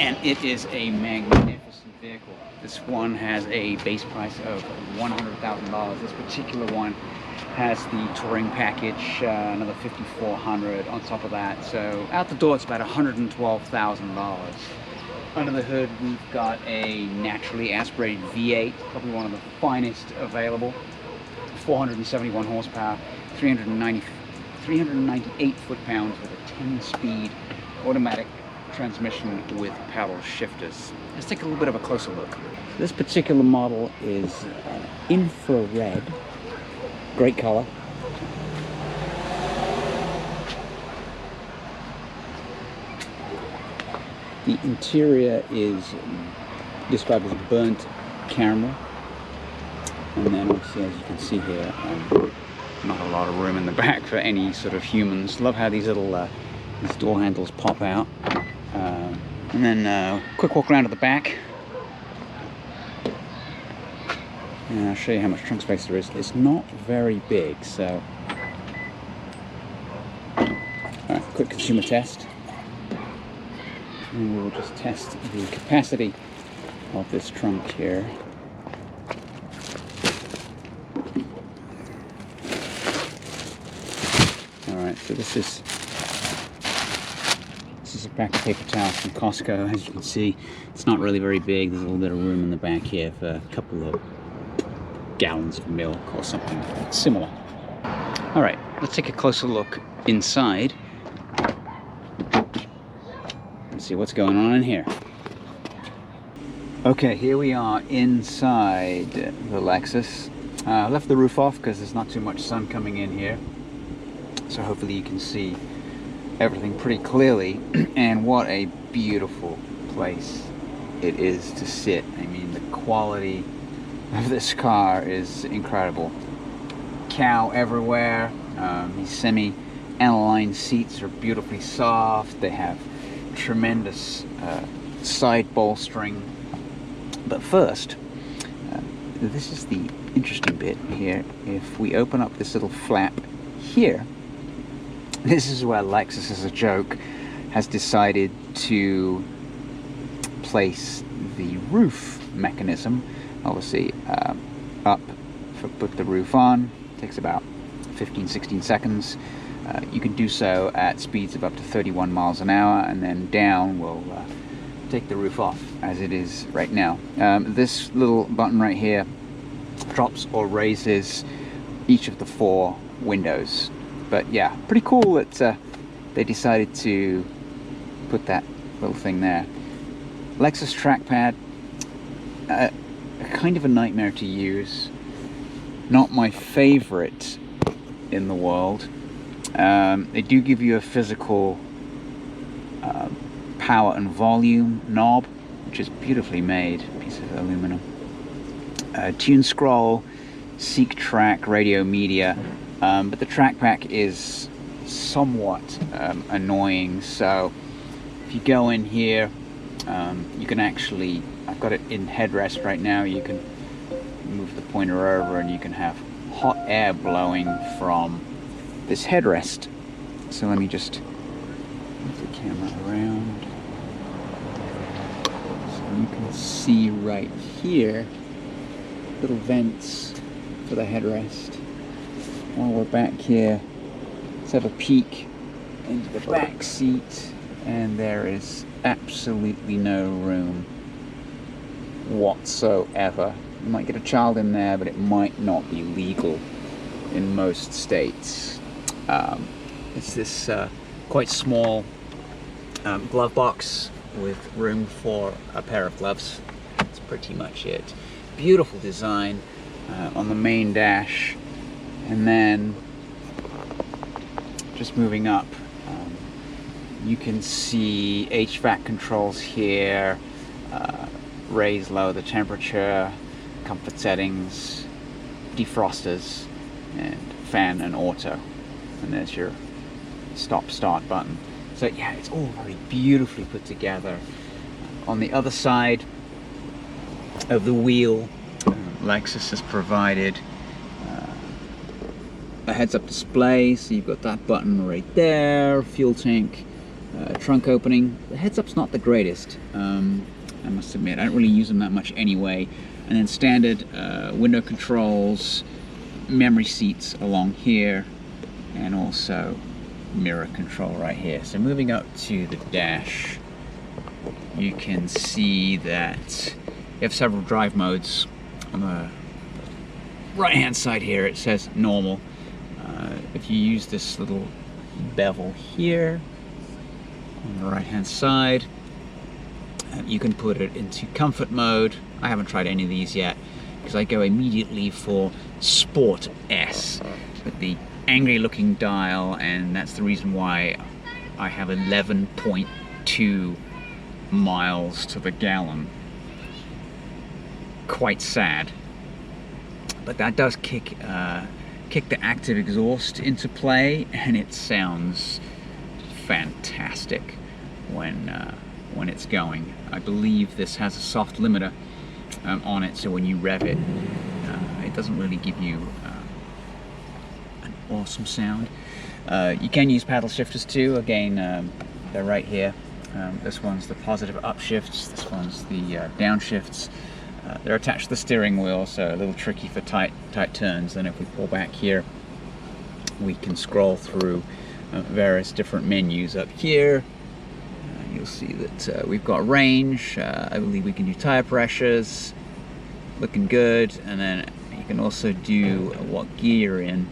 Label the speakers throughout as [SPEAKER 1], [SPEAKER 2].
[SPEAKER 1] and it is a magnificent vehicle. This one has a base price of $100,000. This particular one has the touring package, another $5,400 on top of that. So out the door, it's about $112,000. Under the hood, we've got a naturally aspirated V8, probably one of the finest available. 471 horsepower, 398 foot-pounds with a 10-speed automatic transmission with paddle shifters. Let's take a little bit of a closer look. This particular model is infrared, great color. The interior is described as burnt caramel, and then obviously, as you can see here, not a lot of room in the back for any sort of humans. Love how these little these door handles pop out. And then quick walk around to the back. And I'll show you how much trunk space there is. It's not very big, so... Alright, quick consumer test. And we'll just test the capacity of this trunk here. Alright, so this is a pack of paper towels from Costco. As you can see, it's not really very big. There's a little bit of room in the back here for a couple of gallons of milk or something similar. Alright, let's take a closer look inside and see what's going on in here. Okay, here we are inside the Lexus. I left the roof off because there's not too much sun coming in here, so hopefully you can see everything pretty clearly. And what a beautiful place it is to sit. I mean, the quality of this car is incredible. Cow everywhere. These semi-aniline seats are beautifully soft. They have tremendous side bolstering. But first, this is the interesting bit here. If we open up this little flap here, this is where Lexus, as a joke, has decided to place the roof mechanism. Obviously, up for put the roof on. Takes about 15-16 seconds. You can do so at speeds of up to 31 miles an hour, and then down will take the roof off, as it is right now. This little button right here drops or raises each of the 4 windows. But yeah, pretty cool that they decided to put that little thing there. Lexus trackpad, kind of a nightmare to use. Not my favorite in the world. They do give you a physical power and volume knob, which is beautifully made, piece of aluminum. Tune scroll, seek track, radio media. But the track pack is somewhat annoying, so if you go in here, you can actually, I've got it in headrest right now, you can move the pointer over and you can have hot air blowing from this headrest. So let me just move the camera around. So you can see right here, little vents for the headrest. While we're back here, let's have a peek into the back seat, and there is absolutely no room whatsoever. You might get a child in there, but it might not be legal in most states. It's this quite small glove box with room for a pair of gloves. That's pretty much it. Beautiful design on the main dash. And then, just moving up, you can see HVAC controls here, raise, lower the temperature, comfort settings, defrosters, and fan and auto. And there's your stop-start button. So yeah, it's all very beautifully put together. On the other side of the wheel, Lexus has provided a heads-up display, so you've got that button right there, fuel tank trunk opening. The heads-up's not the greatest, I must admit. I don't really use them that much anyway. And then standard window controls, memory seats along here, and also mirror control right here. So moving up to the dash, you can see that you have several drive modes. On the right hand side here it says normal. If you use this little bevel here on the right hand side, you can put it into comfort mode. I haven't tried any of these yet because I go immediately for Sport S with the angry looking dial, and that's the reason why I have 11.2 miles to the gallon. Quite sad, but that does kick the active exhaust into play, and it sounds fantastic when it's going. I believe this has a soft limiter on it, so when you rev it, it doesn't really give you an awesome sound. You can use paddle shifters too. Again, they're right here. This one's the positive upshifts, this one's the downshifts. They're attached to the steering wheel, so a little tricky for tight turns. Then if we pull back here, we can scroll through various different menus up here. You'll see that we've got range. I believe we can do tire pressures, looking good. And then you can also do what gear you're in,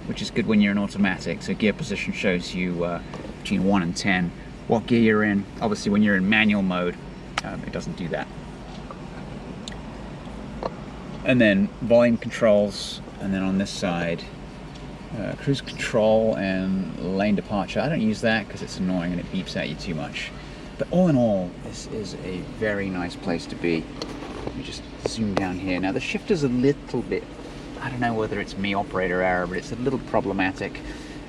[SPEAKER 1] which is good when you're in automatic. So gear position shows you between 1 and 10 what gear you're in. Obviously when you're in manual mode, it doesn't do that. And then volume controls, and then on this side, cruise control and lane departure. I don't use that because it's annoying and it beeps at you too much. But all in all, this is a very nice place to be. Let me just zoom down here. Now the shifter's a little bit, I don't know whether it's me operator error, but it's a little problematic.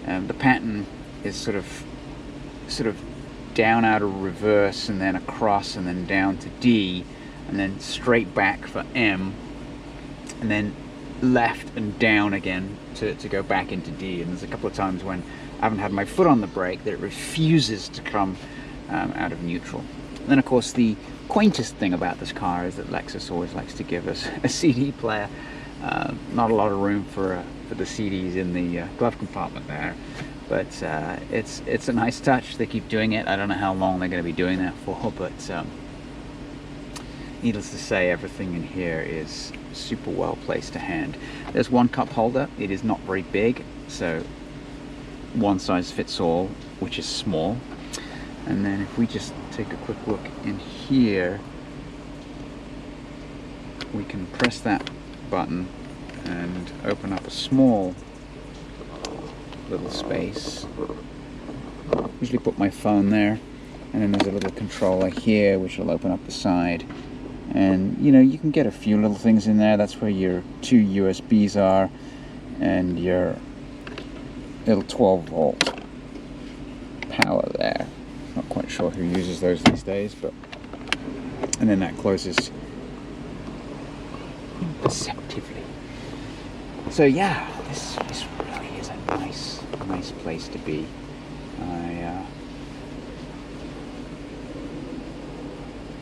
[SPEAKER 1] The pattern is sort of down out of reverse and then across and then down to D and then straight back for M, and then left and down again to go back into D. And there's a couple of times when I haven't had my foot on the brake that it refuses to come out of neutral. And then of course the quaintest thing about this car is that Lexus always likes to give us a CD player. Not a lot of room for the CDs in the glove compartment there, but it's a nice touch. They keep doing it. I don't know how long they're going to be doing that for, but needless to say, everything in here is super well placed to hand. There's one cup holder. It is not very big, so one size fits all, which is small. And then if we just take a quick look in here, we can press that button and open up a small little space. Usually put my phone there, and then there's a little controller here which will open up the side. And you know, you can get a few little things in there. That's where your 2 USBs are and your little 12-volt power there. Not quite sure who uses those these days, but and then that closes imperceptibly. So yeah, this really is a nice place to be.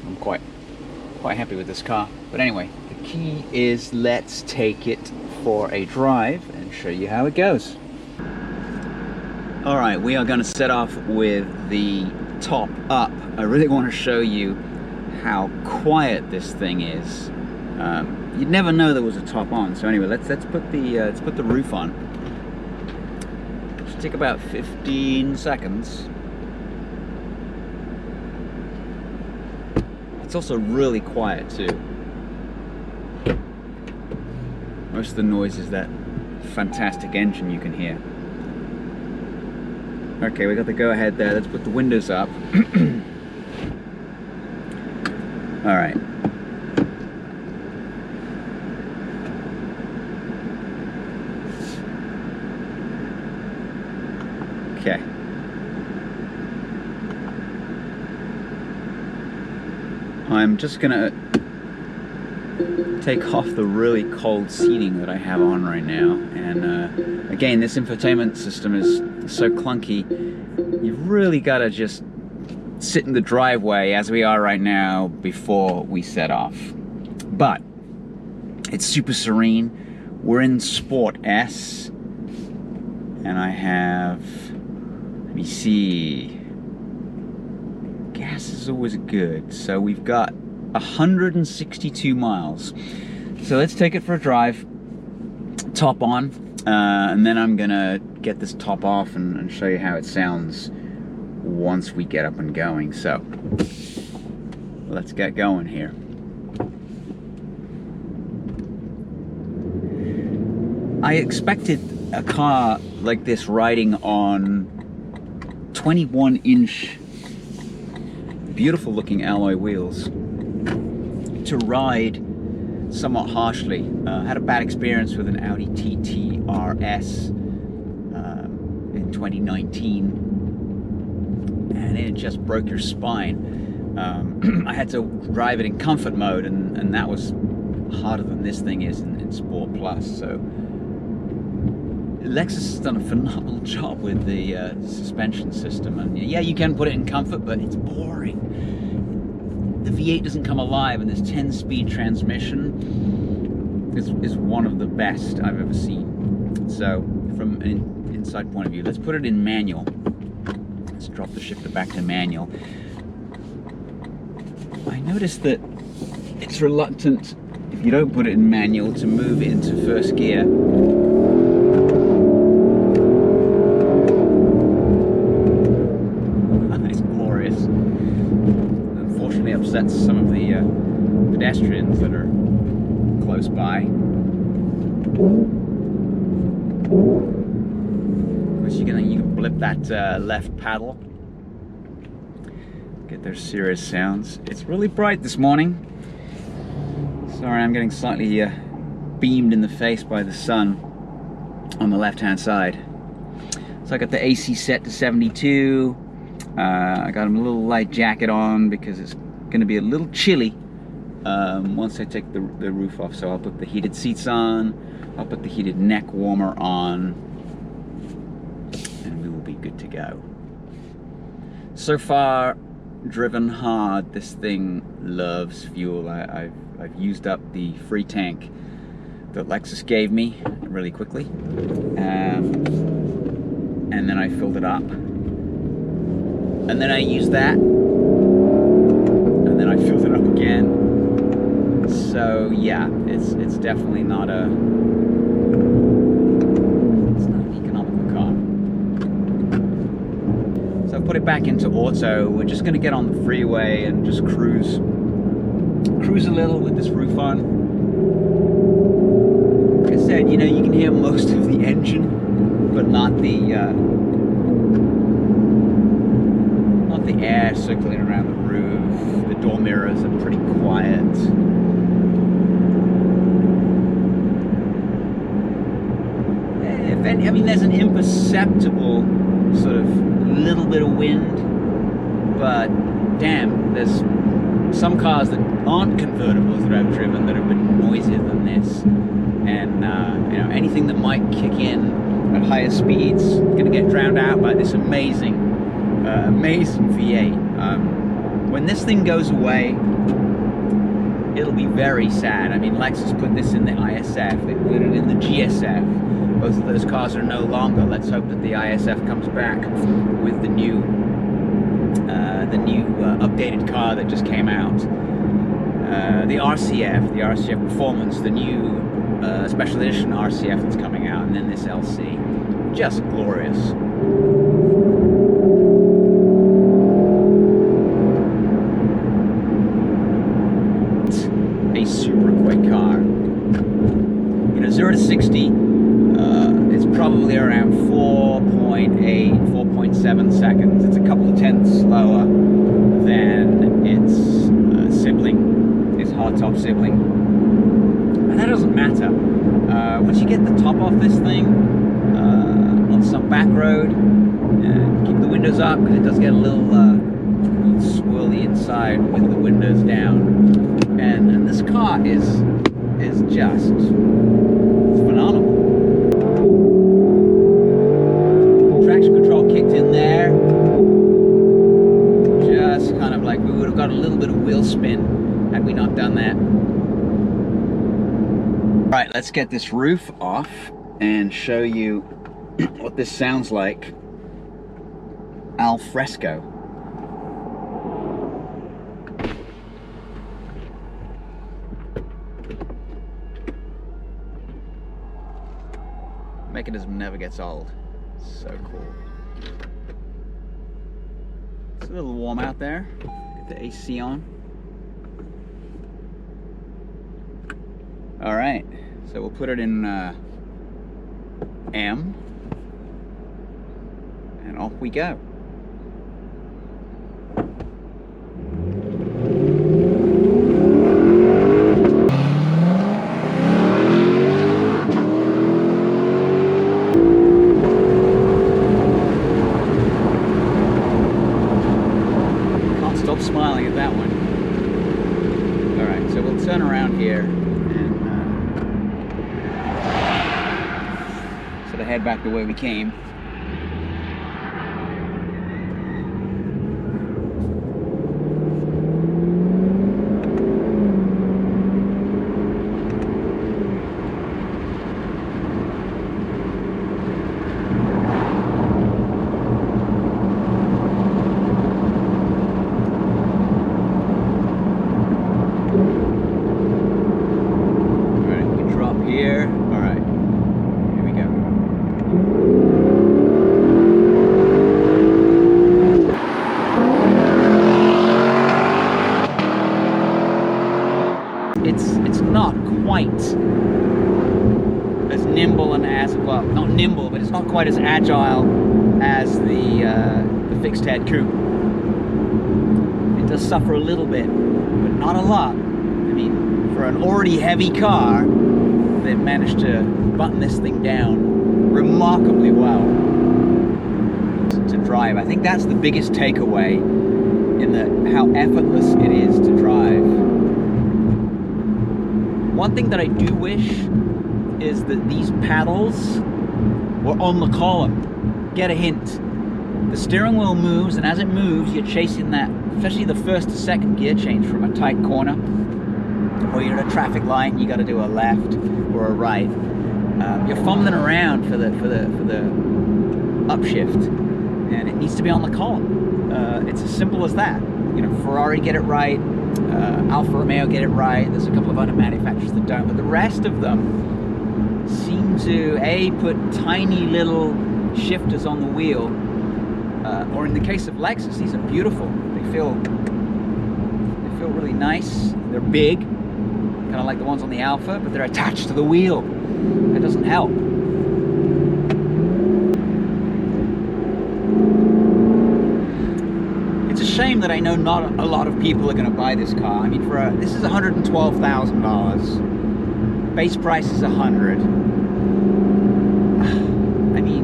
[SPEAKER 1] I'm quite happy with this car. But anyway, the key is let's take it for a drive and show you how it goes. Alright, we are going to set off with the top up. I really want to show you how quiet this thing is. You'd never know there was a top on. So anyway, let's put the roof on. Should take about 15 seconds. It's also really quiet too. Most of the noise is that fantastic engine you can hear. Okay, we got the go ahead there. Let's put the windows up. All right. Okay. I'm just gonna take off the really cold seating that I have on right now, and again, this infotainment system is so clunky. you've really got to just sit in the driveway as we are right now before we set off. But it's super serene. We're in Sport S, and I have, let me see, gas is always good. So we've got 162 miles. So let's take it for a drive, top on, and then I'm gonna get this top off and show you how it sounds once we get up and going. So let's get going here. I expected a car like this riding on 21-inch beautiful looking alloy wheels to ride somewhat harshly. Had a bad experience with an Audi TT RS in 2019, and it just broke your spine. I had to drive it in comfort mode, and that was harder than this thing is in Sport Plus. So Lexus has done a phenomenal job with the suspension system, and yeah, you can put it in comfort, but it's boring. The V8 doesn't come alive, and this 10-speed transmission is one of the best I've ever seen. So from an inside point of view, let's put it in manual. Let's drop the shifter back to manual. I noticed that it's reluctant, if you don't put it in manual, to move it into first gear. It's glorious. Unfortunately upsets some of the pedestrians that are close by. Of course, you can blip that left paddle. Get their serious sounds. It's really bright this morning. Sorry, I'm getting slightly beamed in the face by the sun on the left-hand side. So I got the AC set to 72. I got a little light jacket on because it's going to be a little chilly once I take the roof off. So I'll put the heated seats on. I'll put the heated neck warmer on, and we will be good to go. So far, driven hard. This thing loves fuel. I've used up the free tank that Lexus gave me really quickly, and then I filled it up, and then I used that, and then I filled it up again. So yeah, it's definitely not an economical car. So I've put it back into auto. We're just going to get on the freeway and just cruise a little with this roof on. Like I said, you know, you can hear most of the engine, but not the air circulating around the roof. The door mirrors are pretty quiet. I mean, there's an imperceptible sort of little bit of wind, but damn, there's some cars that aren't convertibles that I've driven that have been noisier than this, and you know, anything that might kick in at higher speeds is going to get drowned out by this amazing V8. When this thing goes away, it'll be very sad. I mean, Lexus put this in the ISF, they put it in the GSF. Both of those cars are no longer. Let's hope that the ISF comes back with the new updated car that just came out. The RCF Performance, the new special edition RCF that's coming out, and then this LC. Just glorious. A super quick car. You know, 0 to 60, it's probably around 4.8, 4.7 seconds. It's a couple of tenths slower than its sibling, its hardtop sibling. And that doesn't matter. Once you get the top off this thing, on some back road, keep the windows up, because it does get a little swirly inside with the windows down. And this car is just phenomenal. Traction control kicked in there. we would have got a little bit of wheel spin had we not done that. All right, let's get this roof off and show you what this sounds like al fresco. Mechanism never gets old. So cool. It's a little warm out there. Get the AC on. All right, so we'll put it in M, and off we go. Can't stop smiling at that one. All right, so we'll turn around here and sort of head back the way we came. It's not quite as nimble and as, well, not nimble, but it's not quite as agile as the fixed head coupe. It does suffer a little bit, but not a lot. I mean, for an already heavy car, they've managed to button this thing down remarkably well to drive. I think that's the biggest takeaway in how effortless it is to drive. One thing that I do wish is that these paddles were on the column. Get a hint. The steering wheel moves, and as it moves, you're chasing that, especially the first to second gear change from a tight corner, or you're at a traffic light and you got to do a left or a right. You're fumbling around for the upshift, and it needs to be on the column. It's as simple as that. You know, Ferrari get it right. Alfa Romeo get it right. There's a couple of other manufacturers that don't, but the rest of them seem to put tiny little shifters on the wheel, or in the case of Lexus, these are beautiful. They feel really nice. They're big, kind of like the ones on the Alfa, but they're attached to the wheel. That doesn't help. It's a shame that I know not a lot of people are going to buy this car. I mean, this is $112,000. Base price is $100,000. I mean,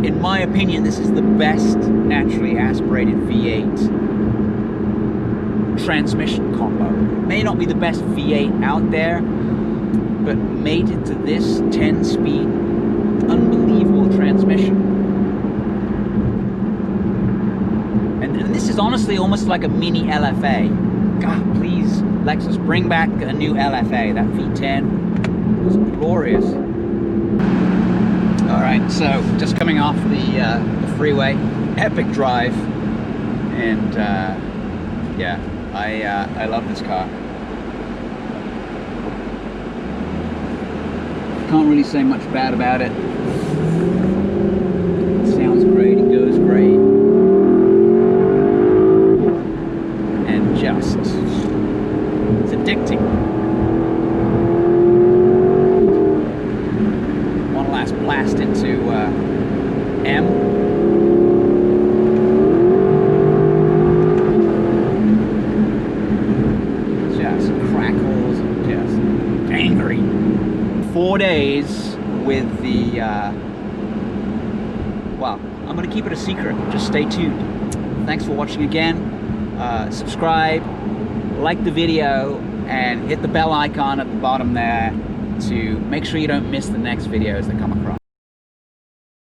[SPEAKER 1] in my opinion, this is the best naturally aspirated V8 transmission combo. It may not be the best V8 out there, but made it to this 10-speed, unbelievable transmission. And this is honestly almost like a mini LFA. God, please, Lexus, bring back a new LFA. That V10 was glorious. All right, so just coming off the freeway, epic drive, and yeah, I love this car. Can't really say much bad about it. It sounds great, it goes great. And just, it's addicting. One last blast into M. Just crackles, just angry. 4 days with the, well, I'm going to keep it a secret. Just stay tuned. Thanks for watching again. Subscribe, like the video, and hit the bell icon at the bottom there to make sure you don't miss the next videos that come across.